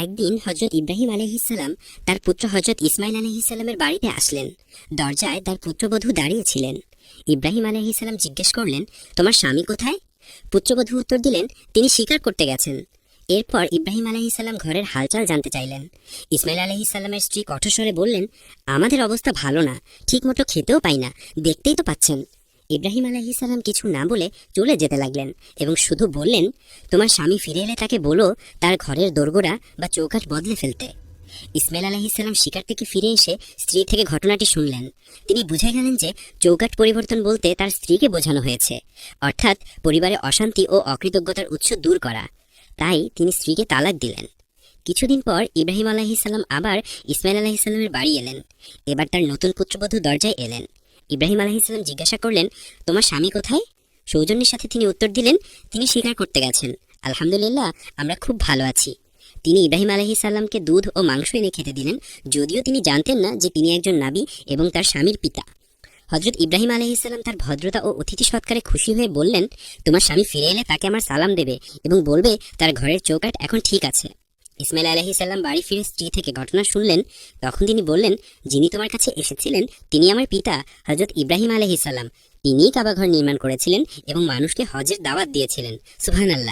একদিন হযরত ইব্রাহিম আলাইহিসসালাম তার পুত্র হযরত ইসমাইল আলাইহিসসালামের বাড়িতে আসলেন। দরজায় তার পুত্রবধূ দাঁড়িয়ে ছিলেন। ইব্রাহিম আলাইহিসসালাম জিজ্ঞেস করলেন, তোমার স্বামী কোথায়? পুত্রবধূ উত্তর দিলেন, তিনি শিকার করতে গেছেন। এরপর ইব্রাহিম আলাইহিসসালাম ঘরের হালচাল জানতে চাইলেন। ইসমাইল আলাইহিসসালামের স্ত্রী কঠোর স্বরে বললেন, আমাদের অবস্থা ভালো না, ঠিকমতো খেতেও পাই না, দেখতেই তো পাচ্ছেন। ইব্রাহিম আলাইহিসসালাম কিছু না বলে চলে যেতে লাগলেন এবং শুধু বললেন, তোমার স্বামী ফিরে এলে তাকে বলো তার ঘরের দোরগোড়া বা চৌকাঠ বদলে ফেলতে। ইসমাইল আলাইহিসসালাম শিকার থেকে ফিরে এসে স্ত্রী থেকে ঘটনাটি শুনলেন। তিনি বুঝে গেলেন যে চৌকাঠ পরিবর্তন বলতে তার স্ত্রীকে বোঝানো হয়েছে, অর্থাৎ পরিবারে অশান্তি ও অকৃতজ্ঞতার উৎস দূর করা। তাই তিনি স্ত্রীকে তালাক দিলেন। কিছুদিন পর ইব্রাহিম আলাইহিসসালাম আবার ইসমাইল আলাইহিসসালামের বাড়ি এলেন। এবার তার নতুন পুত্রবধূ দরজায় এলেন। ইব্রাহিম আলাইহিসসালাম জিজ্ঞাসা করলেন, তোমার স্বামী কোথায়? সৌজন্যের সাথে তিনি উত্তর দিলেন, তিনি শিকার করতে গেছেন। আলহামদুলিল্লাহ, আমরা খুব ভালো আছি। তিনি ইব্রাহিম আলাইহিসসালামকে দুধ ও মাংস এনে খেতে দিলেন, যদিও তিনি জানতেন না যে তিনি একজন নাবী এবং তার স্বামীর পিতা। হযরত ইব্রাহিম আলাইহিসসালাম তার ভদ্রতা ও অতিথি সৎকারে খুশি হয়ে বললেন, তোমার স্বামী ফিরে এলে তাকে আমার সালাম দেবে এবং বলবে তার ঘরের চৌকাঠ এখন ঠিক আছে। ইসমাইল আলাইহিসসালাম বাড়ি ফিরে স্ত্রী থেকে ঘটনা শুনলেন। তখন তিনি বললেন, যিনি তোমার কাছে এসেছিলেন তিনি আমার পিতা হযরত ইব্রাহিম আলাইহিসসালাম। তিনিই কাবা ঘর নির্মাণ করেছিলেন এবং মানুষকে হজের দাওয়াত দিয়েছিলেন। সুবহানাল্লাহ।